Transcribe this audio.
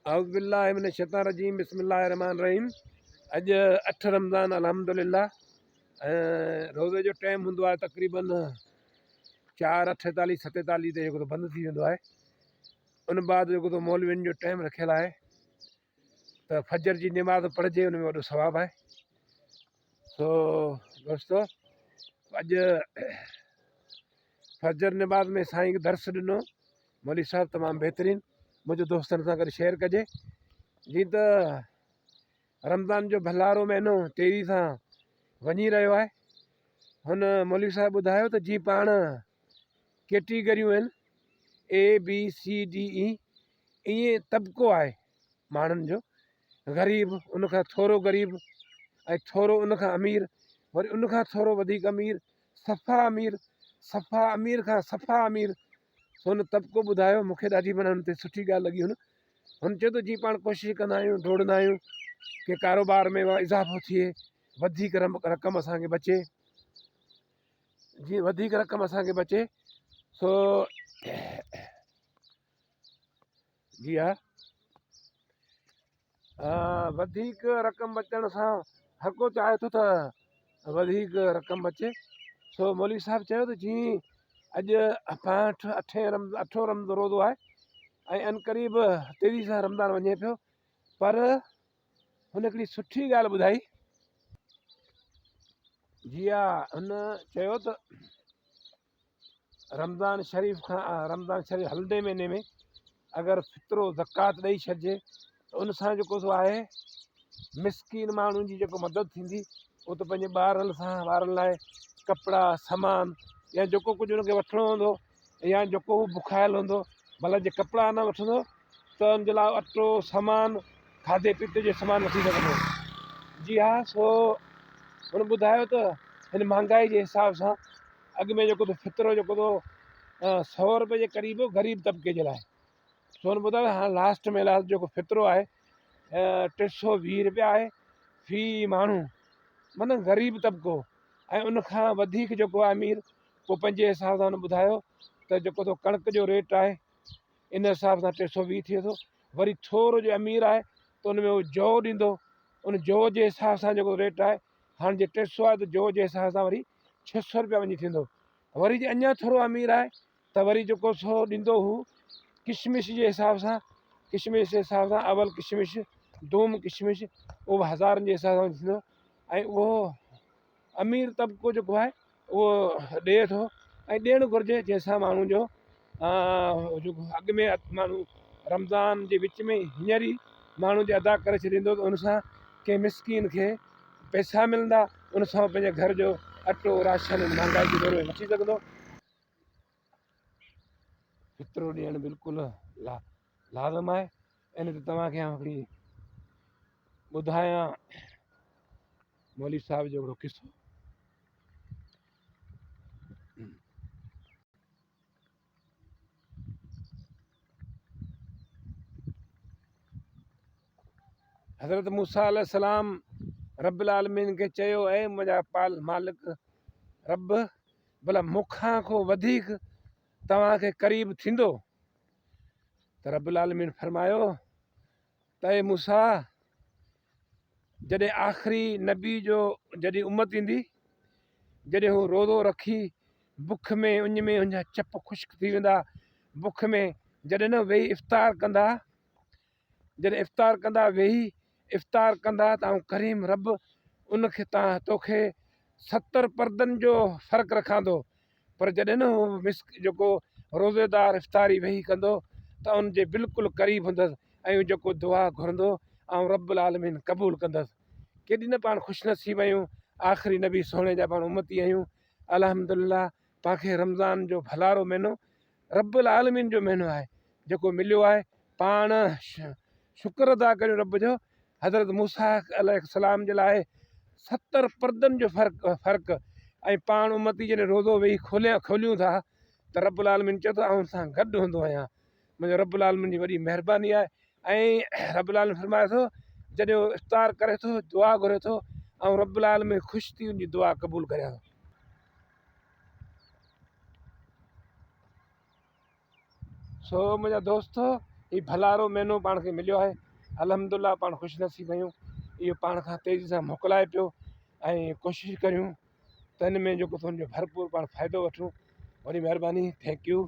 औज़ु बिल्लाहि मिनश शैतानिर रजीम बिस्मिल्लाहिर रहमानिर रहीम। अॼु 8 रमज़ान अल्हम्दुलिल्लाह। रोज़े जो टाइम हूंदो आहे तक़रीबन 4:48 47 ते जेको बंदि थी वेंदो आहे। उन बाद जेको मौलवियुनि जो टाइम रखियलु आहे त फजर जी नमाज़ पढ़िजे, उन में वॾो सवाबु आहे। सो दोस्तो, अॼु फजर नमाज़ में साईं दर्स ॾिनो मौलवी साहिबु, तमामु बहितरीनु। मुंहिंजे दोस्तनि सां गॾु शेयर कजे। जीअं त रमज़ान जो भलारो महीनो तेज़ी सां वञी रहियो आहे। हुन मौलवी साहिबु ॿुधायो त जीअं पाण कैटेगरियूं आहिनि ABCDE, ईअं तबिको आहे माण्हुनि जो। ग़रीब, उनखां थोरो ग़रीब, ऐं थोरो उनखां अमीर, वरी उनखां थोरो वधीक अमीर, सफ़ा अमीर, सफ़ा अमीर खां सफ़ा अमीर। सो हुन तबिको ॿुधायो, मूंखे ॾाढी माना हुन ते सुठी ॻाल्हि लॻी। हुन चयो त जीअं पाण कोशिशि कंदा आहियूं, डोड़ंदा आहियूं कि कारोबार में इज़ाफ़ो थिए, वधीक रक़म असांखे बचे, जीअं वधीक रक़म असांखे बचे। सो जी हा, वधीक रक़म बचण सां हर को चाहे थो त वधीक रक़म बचे। सो मौलवी साहिबु चयो त जीअं अॼु 8 रमज़ान रोज़ो आहे ऐं अनक़रीब तेज़ी सां रमज़ान वञे पियो, पर हुन हिकिड़ी सुठी ॻाल्हि ॿुधाई। जी हा, हुन चयो त रमज़ान शरीफ़ हलंदे महीने में अगरि फितरो ज़कात ॾेई छॾिजे त उन सां जेको सो आहे मिसकीन माण्हुनि जी जेको मदद थींदी। उहो त पंहिंजे ॿारनि लाइ कपिड़ा सामान या जेको कुझु हुनखे वठिणो हूंदो, या जेको हू बुखायल हूंदो, भला जे कपिड़ा न वठंदो त हुनजे लाइ अटो सामान, खाधे पीते जो सामान वठी सघंदो। जी हा, सो हुन ॿुधायो त हिन महांगाई जे हिसाब सां अॻु में जेको फितरो जेको 100 रुपए जे क़रीब ग़रीब तबिके जे लाइ। सो हुन ॿुधायो हाणे लास्ट में जेको फितरो आहे 320 रुपया आहे फी माण्हू, माना ग़रीब तबिको। ऐं उनखां वधीक जेको आहे अमीर, पोइ पंहिंजे हिसाब सां हुन ॿुधायो त जेको कणिक जो रेट आहे इन हिसाब सां 320 थिए थो। वरी थोरो जो अमीर आहे त उन में उहो जौ ॾींदो, उन जौ जे हिसाब सां जेको रेट आहे, हाणे जे 300 आहे त जौ जे हिसाब सां वरी 600 रुपया वञी थींदो। वरी जे अञा थोरो अमीर आहे त वरी जेको सो ॾींदो हू किशमिश जे हिसाब सां, किशमिश जे हिसाब सां अवल किशमिश, धूम किशमिश, उहो 1000 जे हिसाब सां थींदो। ऐं उहो अमीर तबिको जेको आहे उहो ॾिए थो, ऐं ॾियणु घुरिजे, जंहिंसां माण्हू जो जेको अॻु में माण्हू रमज़ान जे विच में हींअर ई माण्हू जे अदा करे छॾींदो त उन सां कंहिं मिसकीन खे पैसा मिलंदा, उन सां पंहिंजे घर जो अटो राशन महांगाई जे दौर में बची सघंदो। फितरो ॾियणु बिल्कुलु लाज़िम आहे। इन ते तव्हांखे हिकिड़ी ॿुधायां मौलवी साहिब जो हिकिड़ो किसो। हज़रत मूसा अलैहिस्सलाम रब्बुल आलमीन खे चयो, ऐं मुंहिंजा मालिक रब, भला मूंखां को वधीक तव्हांखे क़रीब थींदो? त रब्बुल आलमीन फरमायो त ऐं मूसा, जॾहिं आख़िरी नबी जो जॾहिं उमत ईंदी, जॾहिं हू रोज़ो रखी बुख में उन में उनजा चप ख़ुश्क थी वेंदा, बुख में जॾहिं न वेही इफ़्तार कंदा, जॾहिं इफ़्तार कंदा, वेही इफ़्तार कंदा त आउं करीम रब उनखे तोखे 70 परदनि जो फ़र्क़ु रखां थो। पर जॾहिं न हू जेको रोज़ेदार इफ़्तारी वेही कंदो त उनजे बिल्कुलु क़रीब हूंदसि, ऐं जेको दुआ घुरंदो ऐं रब्बुल आलमीन क़बूलु कंदसि। केॾी न पाण ख़ुशनसीब आहियूं, आख़िरी नबी सोणे जा पाण उमती आहियूं। अल्हम्दुलिल्लाह, पाणखे रमज़ान जो भलारो महीनो रब्बुल आलमीन जो महीनो आहे जेको मिलियो आहे। पाण शुक्र अदा करियूं रब जो। हज़रत मूसा अलैहिस्सलाम जे लाइ 70 परदनि जो फ़र्क़ु, ऐं पाण उमती जॾहिं रोज़ो वेही खोलियूं था त रब्बुल आलमीन चए थो आउं सां गॾु हूंदो आहियां। मुंहिंजो रब्बुल आलमीन जी वॾी महिरबानी आहे। ऐं रब्बुल आलमीन फरमाए थो, जॾहिं उहो इफ़्तार करे थो, दुआ घुरे थो, ऐं रब्बुल आलमीन ख़ुशि थी उनजी दुआ क़बूलु करे थो। सो मुंहिंजा दोस्तो, ही भलारो महीनो पाण खे मिलियो आहे। अल्हम्दुलिल्लाह पाण ख़ुशनसीब आहियूं। इहो पाण खां तेज़ी सां मोकिलाए पियो ऐं कोशिशि करियूं त इन में जेको थो भरपूर पाण फ़ाइदो वठूं। वॾी महिरबानी, थैंक यू।